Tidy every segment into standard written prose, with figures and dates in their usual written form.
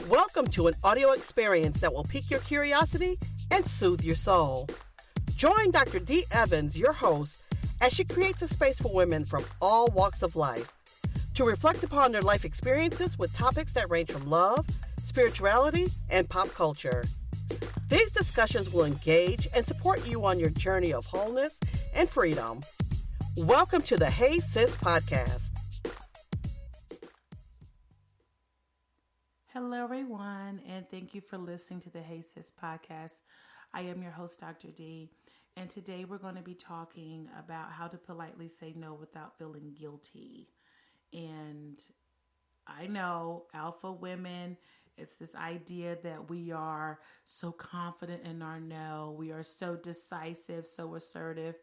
Welcome to an audio experience that will pique your curiosity and soothe your soul. Join Dr. Dee Evans, your host, as she creates a space for women from all walks of life to reflect upon their life experiences with topics that range from love, spirituality, and pop culture. These discussions will engage and support you on your journey of wholeness and freedom. Welcome to the Hey Sis podcast. Hello, everyone, and thank you for listening to the Hey Sis podcast. I am your host, Dr. D, and today we're going to be talking about how to politely say no without feeling guilty. And I know alpha women, it's this idea that we are so confident in our no, we are so decisive, so assertive,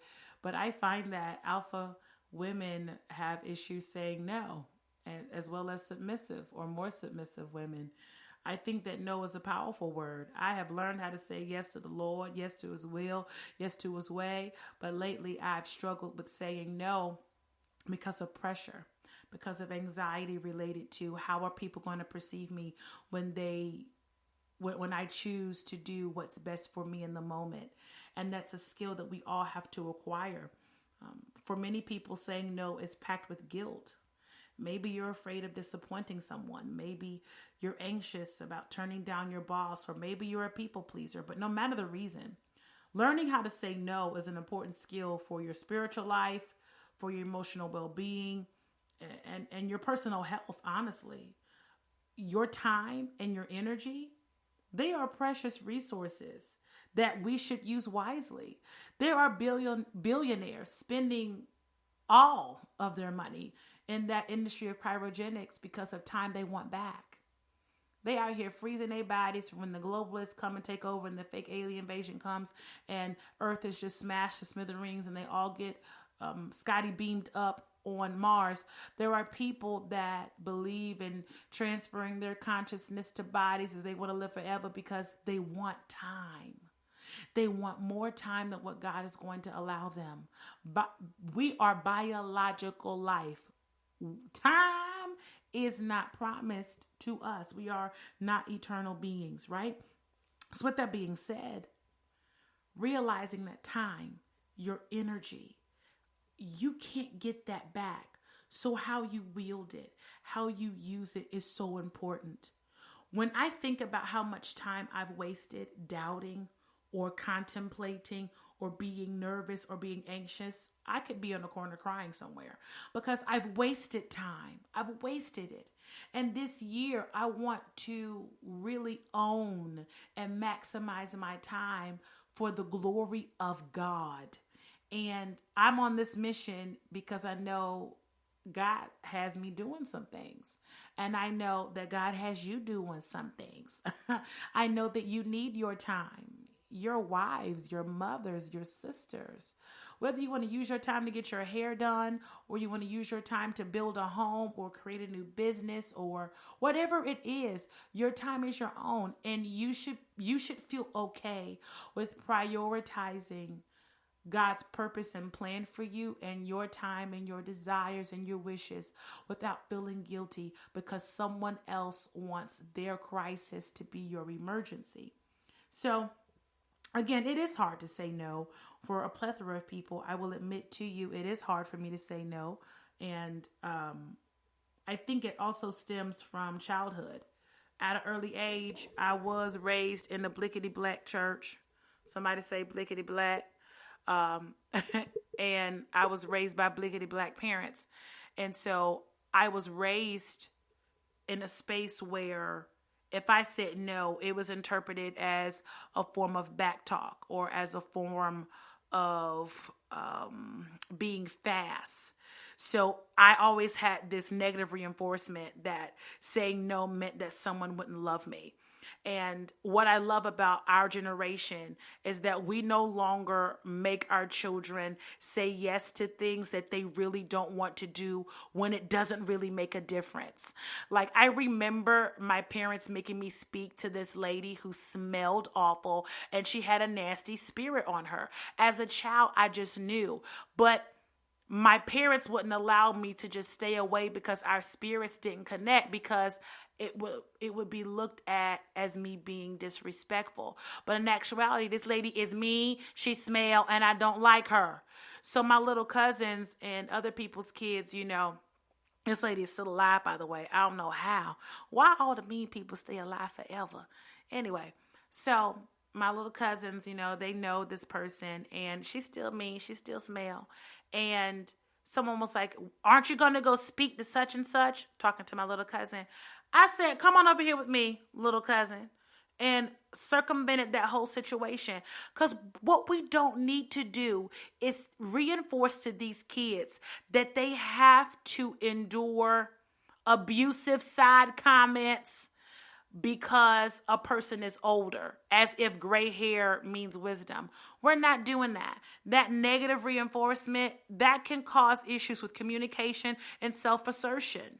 but I find that alpha women have issues saying no, as well as submissive or more submissive women. I think that no is a powerful word. I have learned how to say yes to the Lord, yes to his will, yes to his way. But lately I've struggled with saying no because of pressure, because of anxiety related to how are people going to perceive me when I choose to do what's best for me in the moment. And that's a skill that we all have to acquire. For many people, saying no is packed with guilt. Maybe you're afraid of disappointing someone. Maybe you're anxious about turning down your boss, or maybe you're a people pleaser. But no matter the reason, learning how to say no is an important skill for your spiritual life, for your emotional well-being, and your personal health, honestly. Your time and your energy, they are precious resources that we should use wisely. There are billionaires spending all of their money in that industry of cryogenics because of time they want back. They out here freezing their bodies when the globalists come and take over and the fake alien invasion comes and Earth is just smashed to smithereens and they all get Scotty beamed up on Mars. There are people that believe in transferring their consciousness to bodies as they want to live forever because they want time. They want more time than what God is going to allow them. But we are biological life. Time is not promised to us. We are not eternal beings, right? So with that being said, realizing that time, your energy, you can't get that back. So how you wield it, how you use it is so important. When I think about how much time I've wasted doubting or contemplating or being nervous or being anxious, I could be in a corner crying somewhere because I've wasted time. I've wasted it. And this year, I want to really own and maximize my time for the glory of God. And I'm on this mission because I know God has me doing some things. And I know that God has you doing some things. I know that you need your time. Your wives, your mothers, your sisters, whether you want to use your time to get your hair done or you want to use your time to build a home or create a new business or whatever it is, your time is your own. And you should feel okay with prioritizing God's purpose and plan for you and your time and your desires and your wishes without feeling guilty because someone else wants their crisis to be your emergency. So again, it is hard to say no for a plethora of people. I will admit to you, it is hard for me to say no. And I think it also stems from childhood. At an early age, I was raised in the blickety-black church. Somebody say blickety-black. And I was raised by blickety-black parents. And so I was raised in a space where if I said no, it was interpreted as a form of backtalk or as a form of being fast. So I always had this negative reinforcement that saying no meant that someone wouldn't love me. And what I love about our generation is that we no longer make our children say yes to things that they really don't want to do when it doesn't really make a difference. Like I remember my parents making me speak to this lady who smelled awful and she had a nasty spirit on her. As a child, I just knew. But my parents wouldn't allow me to just stay away because our spirits didn't connect, because it would be looked at as me being disrespectful. But in actuality, this lady is mean, she smell, and I don't like her. So my little cousins and other people's kids, this lady is still alive, by the way. I don't know how. Why all the mean people stay alive forever? Anyway, so my little cousins, they know this person, and she's still mean. She still smell. And someone was like, aren't you going to go speak to such and such? Talking to my little cousin. I said, come on over here with me, little cousin, and circumvented that whole situation. Because what we don't need to do is reinforce to these kids that they have to endure abusive side comments because a person is older, as if gray hair means wisdom. We're not doing that. That negative reinforcement, that can cause issues with communication and self-assertion.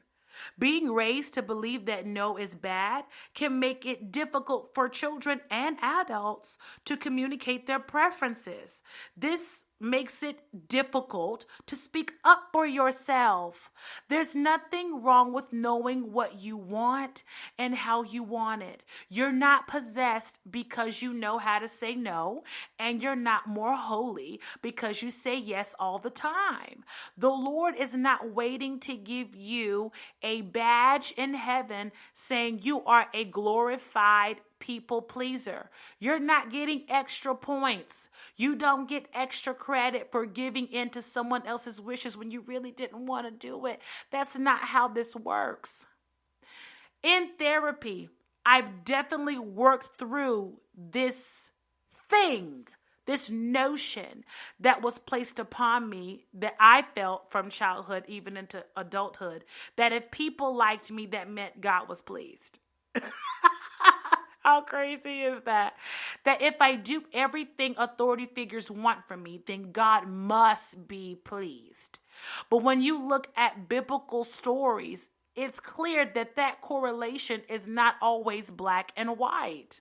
Being raised to believe that no is bad can make it difficult for children and adults to communicate their preferences. This makes it difficult to speak up for yourself. There's nothing wrong with knowing what you want and how you want it. You're not possessed because you know how to say no, and you're not more holy because you say yes all the time. The Lord is not waiting to give you a badge in heaven saying you are a glorified people pleaser. You're not getting extra points. You don't get extra credit for giving in to someone else's wishes when you really didn't want to do it. That's not how this works. In therapy, I've definitely worked through this thing, this notion that was placed upon me that I felt from childhood even into adulthood, that if people liked me, that meant God was pleased. How crazy is that? That if I do everything authority figures want from me, then God must be pleased. But when you look at biblical stories, it's clear that that correlation is not always black and white.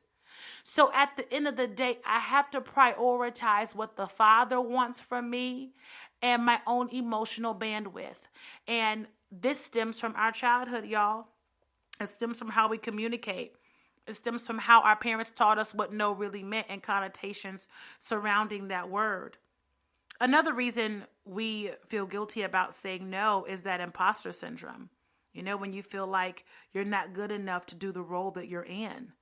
So at the end of the day, I have to prioritize what the Father wants from me and my own emotional bandwidth. And this stems from our childhood, y'all. It stems from how we communicate. It stems from how our parents taught us what no really meant and connotations surrounding that word. Another reason we feel guilty about saying no is that imposter syndrome. When you feel like you're not good enough to do the role that you're in.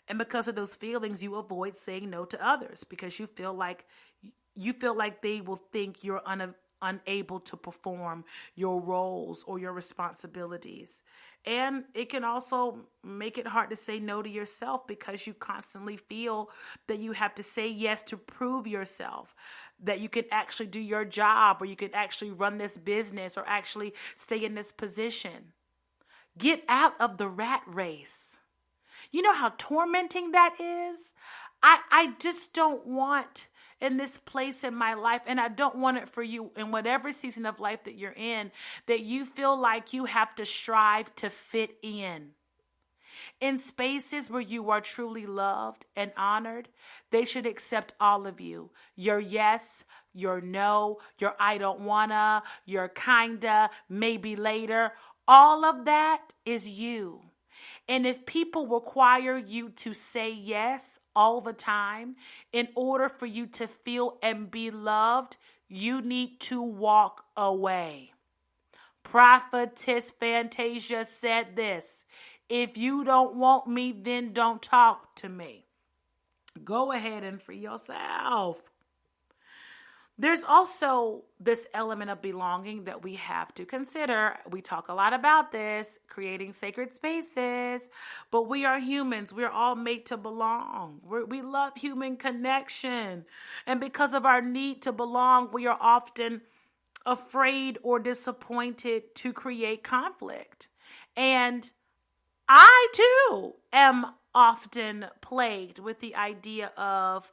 And because of those feelings, you avoid saying no to others because you feel like they will think you're unable to perform your roles or your responsibilities. And it can also make it hard to say no to yourself because you constantly feel that you have to say yes to prove yourself, that you can actually do your job, or you can actually run this business, or actually stay in this position. Get out of the rat race. You know how tormenting that is? I just don't want in this place in my life, and I don't want it for you in whatever season of life that you're in, that you feel like you have to strive to fit in. In spaces where you are truly loved and honored, they should accept all of you. Your yes, your no, your I don't wanna, your kinda, maybe later. All of that is you. And if people require you to say yes all the time in order for you to feel and be loved, you need to walk away. Prophetess Fantasia said this: if you don't want me, then don't talk to me. Go ahead and free yourself. There's also this element of belonging that we have to consider. We talk a lot about this, creating sacred spaces, but we are humans. We're all made to belong. We love human connection. And because of our need to belong, we are often afraid or disappointed to create conflict. And I too am often plagued with the idea of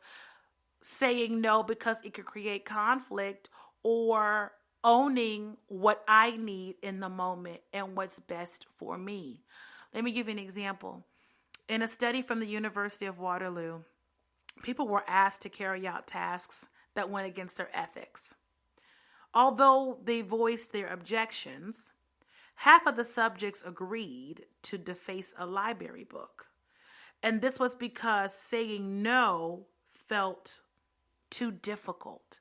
saying no because it could create conflict, or owning what I need in the moment and what's best for me. Let me give you an example. In a study from the University of Waterloo, people were asked to carry out tasks that went against their ethics. Although they voiced their objections, half of the subjects agreed to deface a library book. And this was because saying no felt too difficult.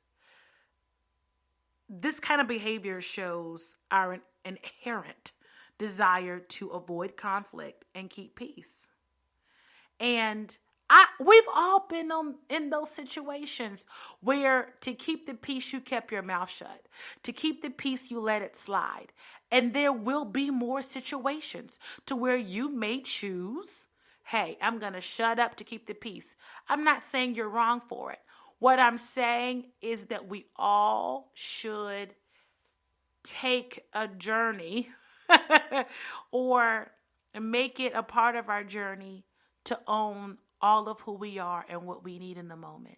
This kind of behavior shows our inherent desire to avoid conflict and keep peace. And we've all been in those situations where to keep the peace, you kept your mouth shut. To keep the peace, you let it slide. And there will be more situations to where you may choose, hey, I'm going to shut up to keep the peace. I'm not saying you're wrong for it. What I'm saying is that we all should take a journey or make it a part of our journey to own all of who we are and what we need in the moment.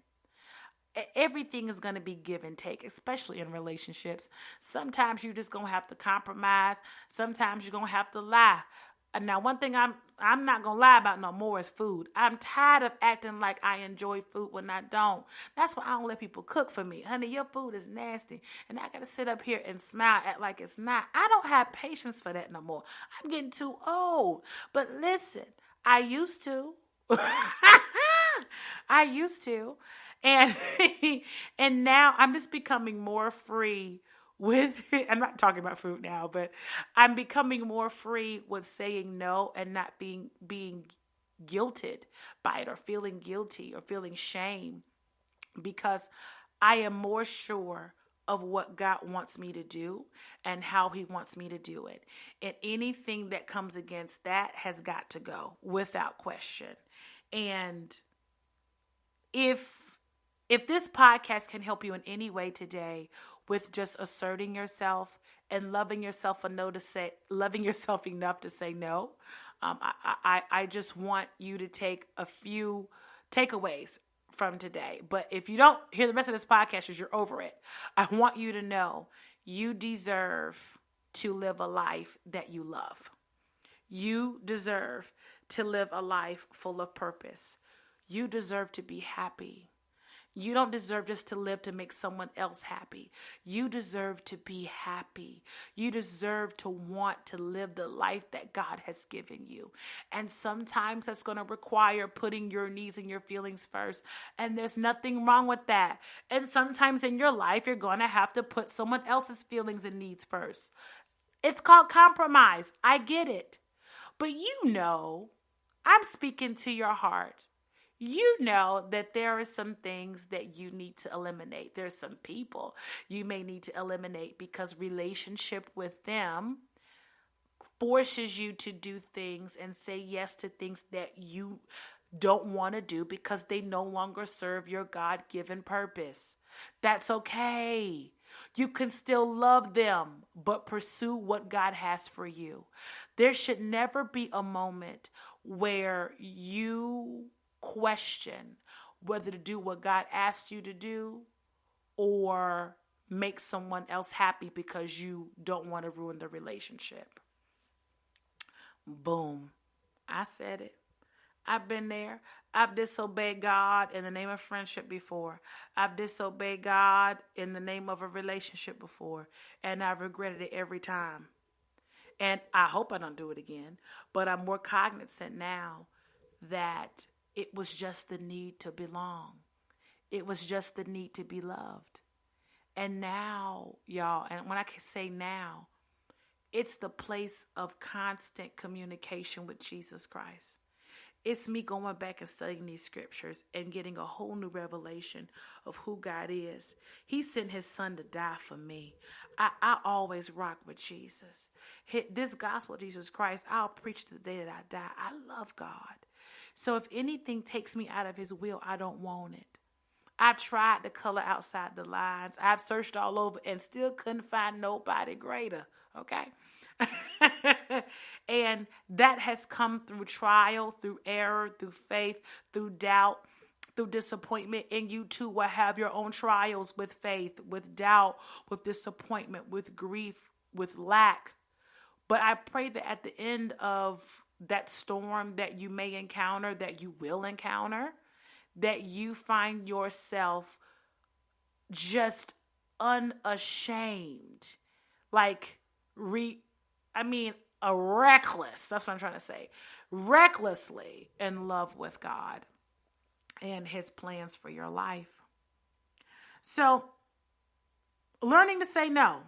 Everything is going to be give and take, especially in relationships. Sometimes you're just going to have to compromise. Sometimes you're going to have to lie. Now, one thing I'm not going to lie about no more is food. I'm tired of acting like I enjoy food when I don't. That's why I don't let people cook for me. Honey, your food is nasty. And I got to sit up here and smile, act like it's not. I don't have patience for that no more. I'm getting too old. But listen, I used to. I used to. And and now I'm just becoming more free with it. I'm not talking about food now, but I'm becoming more free with saying no and not being guilted by it or feeling guilty or feeling shame, because I am more sure of what God wants me to do and how he wants me to do it. And anything that comes against that has got to go without question. And if this podcast can help you in any way today with just asserting yourself and loving yourself enough to say no, I just want you to take a few takeaways from today. But if you don't hear the rest of this podcast, as you're over it, I want you to know you deserve to live a life that you love. You deserve to live a life full of purpose. You deserve to be happy. You don't deserve just to live to make someone else happy. You deserve to be happy. You deserve to want to live the life that God has given you. And sometimes that's going to require putting your needs and your feelings first. And there's nothing wrong with that. And sometimes in your life, you're going to have to put someone else's feelings and needs first. It's called compromise. I get it. But I'm speaking to your heart. You know that there are some things that you need to eliminate. There's some people you may need to eliminate because relationship with them forces you to do things and say yes to things that you don't want to do because they no longer serve your God-given purpose. That's okay. You can still love them, but pursue what God has for you. There should never be a moment where you question whether to do what God asked you to do or make someone else happy because you don't want to ruin the relationship. Boom. I said it. I've been there. I've disobeyed God in the name of friendship before. I've disobeyed God in the name of a relationship before. And I've regretted it every time. And I hope I don't do it again. But I'm more cognizant now that it was just the need to belong. It was just the need to be loved. And now, y'all, and when I can say now, it's the place of constant communication with Jesus Christ. It's me going back and studying these scriptures and getting a whole new revelation of who God is. He sent his son to die for me. I always rock with Jesus. This gospel of Jesus Christ, I'll preach to the day that I die. I love God. So if anything takes me out of his will, I don't want it. I've tried to color outside the lines. I've searched all over and still couldn't find nobody greater. Okay. And that has come through trial, through error, through faith, through doubt, through disappointment. And you too will have your own trials with faith, with doubt, with disappointment, with grief, with lack. But I pray that at the end of that storm that you may encounter, that you will encounter, that you find yourself just unashamed, like a reckless, that's what I'm trying to say, recklessly in love with God and his plans for your life. So learning to say no,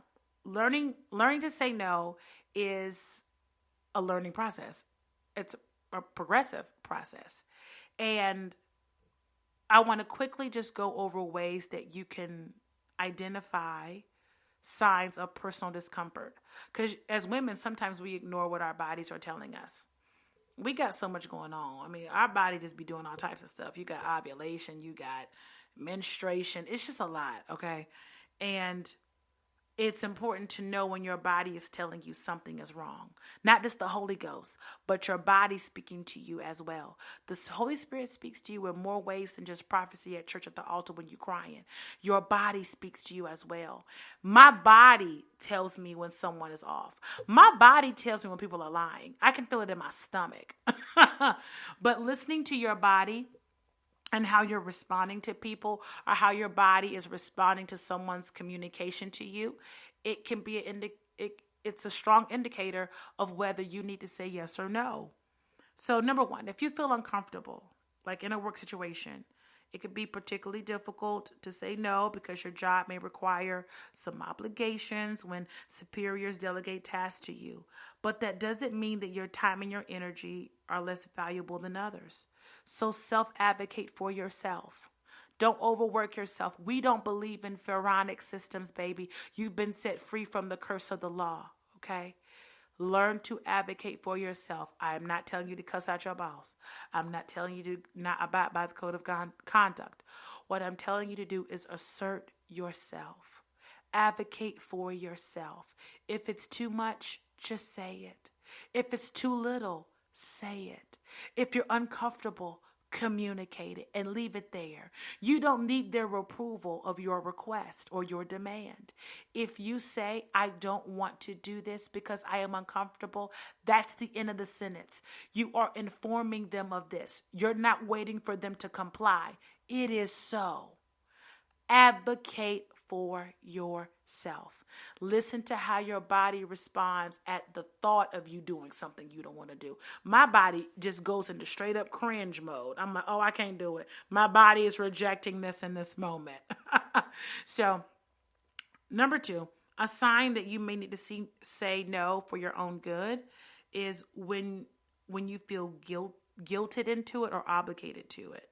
learning to say no is a learning process. It's a progressive process. And I want to quickly just go over ways that you can identify signs of personal discomfort. Because as women, sometimes we ignore what our bodies are telling us. We got so much going on. I mean, our body just be doing all types of stuff. You got ovulation, you got menstruation. It's just a lot, okay? And it's important to know when your body is telling you something is wrong. Not just the Holy Ghost, but your body speaking to you as well. The Holy Spirit speaks to you in more ways than just prophecy at church at the altar when you're crying. Your body speaks to you as well. My body tells me when someone is off. My body tells me when people are lying. I can feel it in my stomach. But listening to your body and how you're responding to people, or how your body is responding to someone's communication to you, it can be it's a strong indicator of whether you need to say yes or no. So number one, if you feel uncomfortable, like in a work situation, it could be particularly difficult to say no because your job may require some obligations when superiors delegate tasks to you. But that doesn't mean that your time and your energy are less valuable than others. So self-advocate for yourself. Don't overwork yourself. We don't believe in pharaonic systems, baby. You've been set free from the curse of the law, okay? Learn to advocate for yourself. I am not telling you to cuss out your boss. I'm not telling you to not abide by the code of conduct. What I'm telling you to do is assert yourself. Advocate for yourself. If it's too much, just say it. If it's too little, say it. If you're uncomfortable, communicate it and leave it there. You don't need their approval of your request or your demand. If you say, I don't want to do this because I am uncomfortable, that's the end of the sentence. You are informing them of this. You're not waiting for them to comply. It is so. Advocate for yourself. Listen to how your body responds at the thought of you doing something you don't want to do. My body just goes into straight up cringe mode. I'm like, oh, I can't do it. My body is rejecting this in this moment. So, number two, a sign that you may need to say no for your own good is when you feel guilted into it or obligated to it.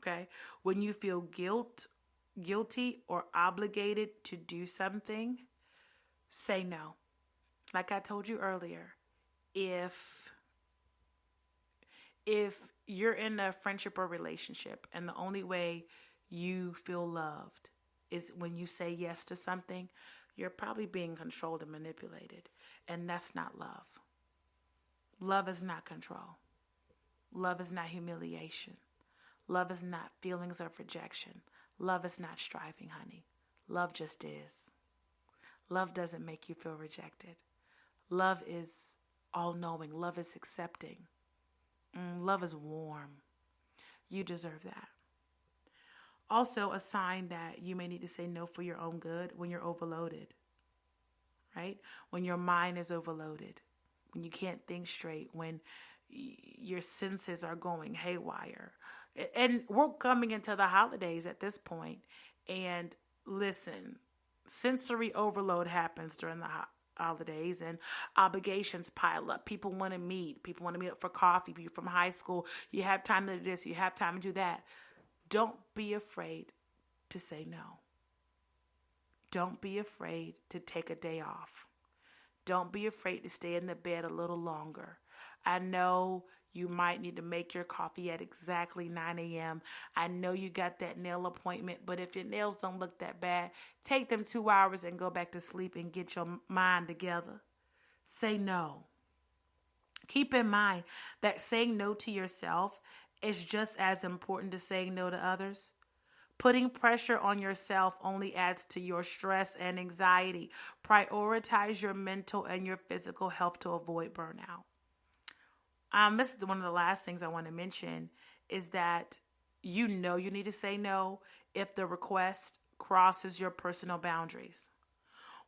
Okay? When you feel guilty or obligated to do something, say no. Like I told you earlier, if you're in a friendship or relationship and the only way you feel loved is when you say yes to something, you're probably being controlled and manipulated. And that's not love. Love is not control. Love is not humiliation. Love is not feelings of rejection. Love is not striving, honey. Love just is. Love doesn't make you feel rejected. Love is all-knowing. Love is accepting. Love is warm. You deserve that. Also, a sign that you may need to say no for your own good when you're overloaded, right? When your mind is overloaded, when you can't think straight, when your senses are going haywire. And we're coming into the holidays at this point. And listen, sensory overload happens during the holidays and obligations pile up. People want to meet. People want to meet up for coffee. People from high school. You have time to do this. You have time to do that. Don't be afraid to say no. Don't be afraid to take a day off. Don't be afraid to stay in the bed a little longer. I know you might need to make your coffee at exactly 9 a.m. I know you got that nail appointment, but if your nails don't look that bad, take them 2 hours and go back to sleep and get your mind together. Say no. Keep in mind that saying no to yourself is just as important to saying no to others. Putting pressure on yourself only adds to your stress and anxiety. Prioritize your mental and your physical health to avoid burnout. This is one of the last things I want to mention is that you know you need to say no if the request, crosses your personal boundaries.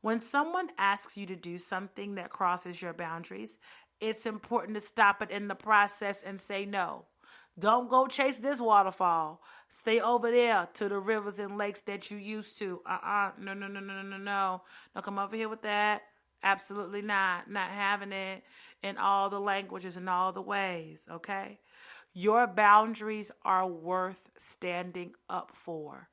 When someone asks you to do something that crosses your boundaries, it's important to stop it in the process and say no. Don't go chase this waterfall. Stay over there to the rivers and lakes that you used to. No, no, no, no, no, no, no. Don't come over here with that. Absolutely not. Not having it in all the languages and all the ways, okay? Your boundaries are worth standing up for.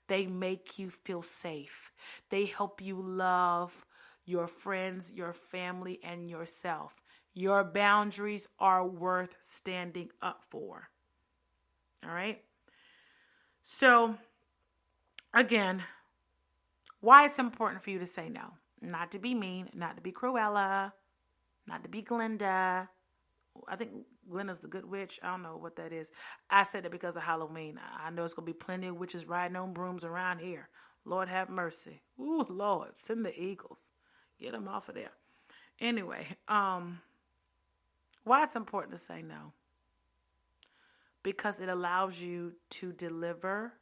They make you feel safe. They help you love your friends, your family, and yourself. Your boundaries are worth standing up for. All right? So, again, why it's important for you to say no. Not to be mean, not to be Cruella, not to be Glinda. I think Glinda's the good witch. I don't know what that is. I said it because of Halloween. I know it's going to be plenty of witches riding on brooms around here. Lord have mercy. Ooh, Lord, send the eagles. Get them off of there. Anyway, why it's important to say no? Because it allows you to deliver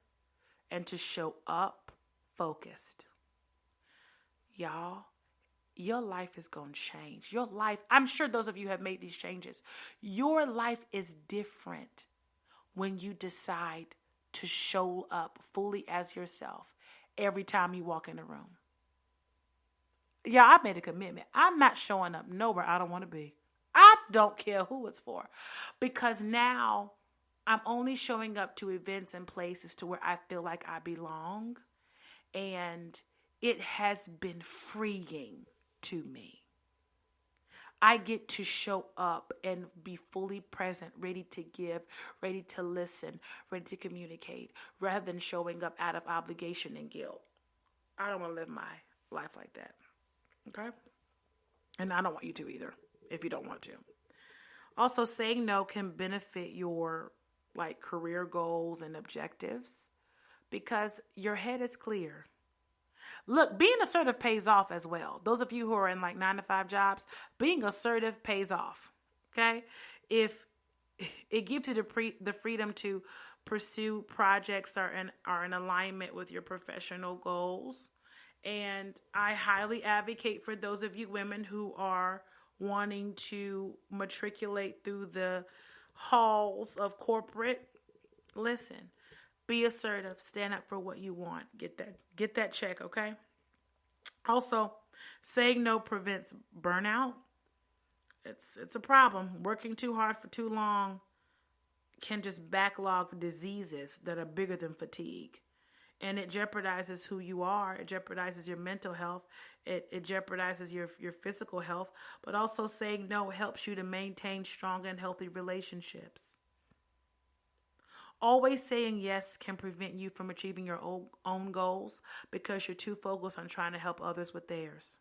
and to show up focused. Y'all, your life is going to change. Your life, I'm sure those of you have made these changes. Your life is different when you decide to show up fully as yourself every time you walk in a room. Yeah, I made a commitment. I'm not showing up nowhere I don't want to be. I don't care who it's for, because now I'm only showing up to events and places to where I feel like I belong, and it has been freeing to me. I get to show up and be fully present, ready to give, ready to listen, ready to communicate, rather than showing up out of obligation and guilt. I don't want to live my life like that. Okay? And I don't want you to either, if you don't want to. Also, saying no can benefit your career goals and objectives because your head is clear. Look, being assertive pays off as well. Those of you who are in 9-to-5 jobs, being assertive pays off. Okay? If it gives you the freedom to pursue projects that are in alignment with your professional goals. And I highly advocate for those of you women who are wanting to matriculate through the halls of corporate. Listen, be assertive, stand up for what you want. Get that check, okay? Also, saying no prevents burnout. It's a problem. Working too hard for too long can just backlog diseases that are bigger than fatigue. And it jeopardizes who you are. It jeopardizes your mental health. It jeopardizes your physical health. But also saying no helps you to maintain strong and healthy relationships. Always saying yes can prevent you from achieving your own goals because you're too focused on trying to help others with theirs.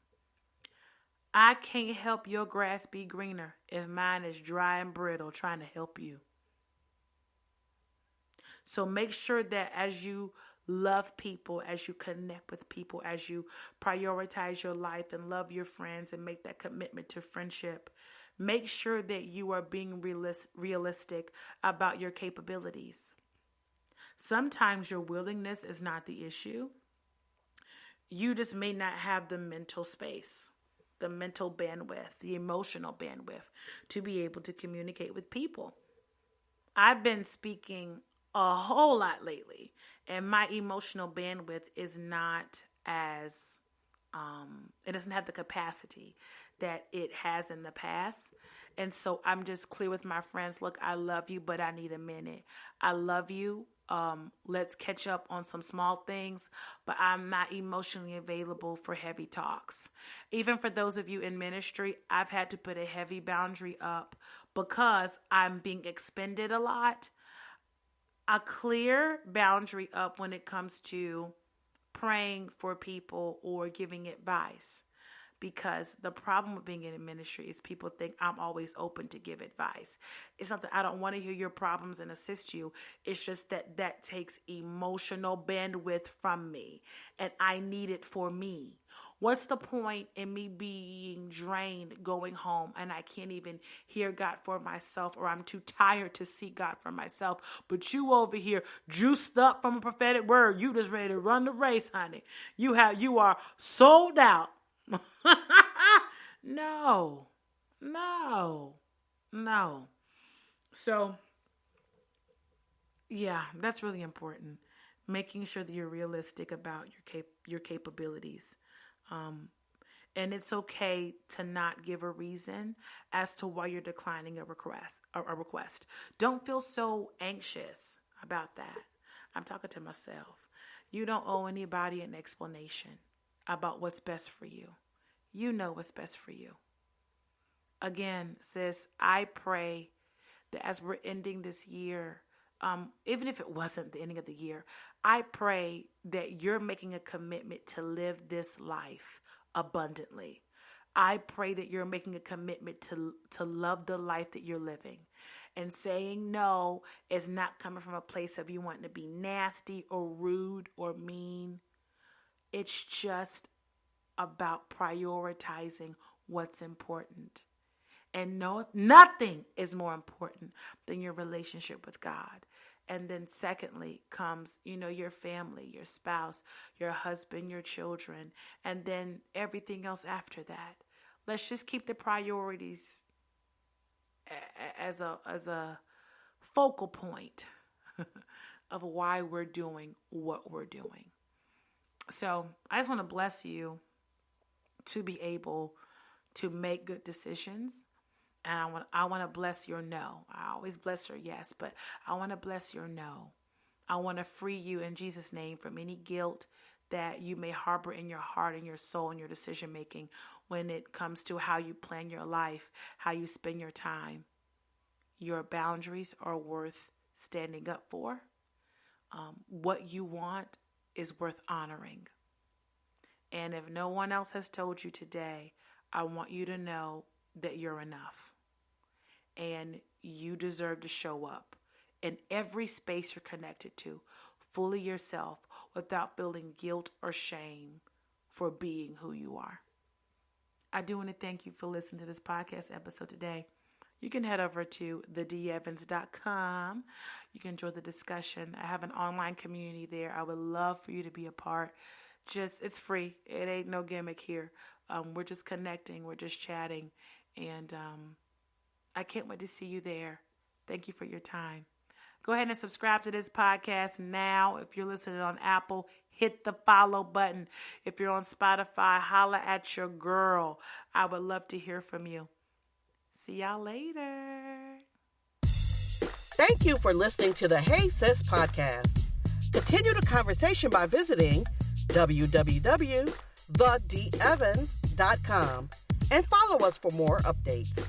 I can't help your grass be greener if mine is dry and brittle trying to help you. So make sure that as you love people, as you connect with people, as you prioritize your life and love your friends and make that commitment to friendship, make sure that you are being realistic about your capabilities. Sometimes your willingness is not the issue. You just may not have the mental space, the mental bandwidth, the emotional bandwidth to be able to communicate with people. I've been speaking a whole lot lately, and my emotional bandwidth is not as, it doesn't have the capacity that it has in the past. And so I'm just clear with my friends. Look, I love you, but I need a minute. I love you. Let's catch up on some small things, but I'm not emotionally available for heavy talks. Even for those of you in ministry, I've had to put a heavy boundary up because I'm being expended a lot. A clear boundary up when it comes to praying for people or giving advice. Because the problem with being in a ministry is people think I'm always open to give advice. It's not that I don't want to hear your problems and assist you. It's just that takes emotional bandwidth from me. And I need it for me. What's the point in me being drained going home and I can't even hear God for myself, or I'm too tired to seek God for myself? But you over here juiced up from a prophetic word. You just ready to run the race, honey. You are sold out. No. So, yeah, that's really important. Making sure that you're realistic about your capabilities. And it's okay to not give a reason as to why you're declining a request. Don't feel so anxious about that. I'm talking to myself. You don't owe anybody an explanation about what's best for you. You know what's best for you. Again, sis, I pray that as we're ending this year, even if it wasn't the ending of the year, I pray that you're making a commitment to live this life abundantly. I pray that you're making a commitment to love the life that you're living. And saying no is not coming from a place of you wanting to be nasty or rude or mean. It's just about prioritizing what's important. And no, nothing is more important than your relationship with God. And then secondly comes, your family, your spouse, your husband, your children, and then everything else after that. Let's just keep the priorities as a focal point of why we're doing what we're doing. So I just want to bless you to be able to make good decisions. And I want to bless your no. I always bless your yes, but I want to bless your no. I want to free you in Jesus' name from any guilt that you may harbor in your heart and your soul and your decision making when it comes to how you plan your life, how you spend your time. Your boundaries are worth standing up for. What you want is worth honoring. And if no one else has told you today, I want you to know that you're enough. And you deserve to show up in every space you're connected to, fully yourself, without feeling guilt or shame for being who you are. I do want to thank you for listening to this podcast episode today. You can head over to thedeeevans.com. You can join the discussion. I have an online community there. I would love for you to be a part. It's free. It ain't no gimmick here. We're just connecting. We're just chatting. And I can't wait to see you there. Thank you for your time. Go ahead and subscribe to this podcast now. If you're listening on Apple, hit the follow button. If you're on Spotify, holla at your girl. I would love to hear from you. See y'all later. Thank you for listening to the Hey Sis podcast. Continue the conversation by visiting www.thedeeevans.com and follow us for more updates.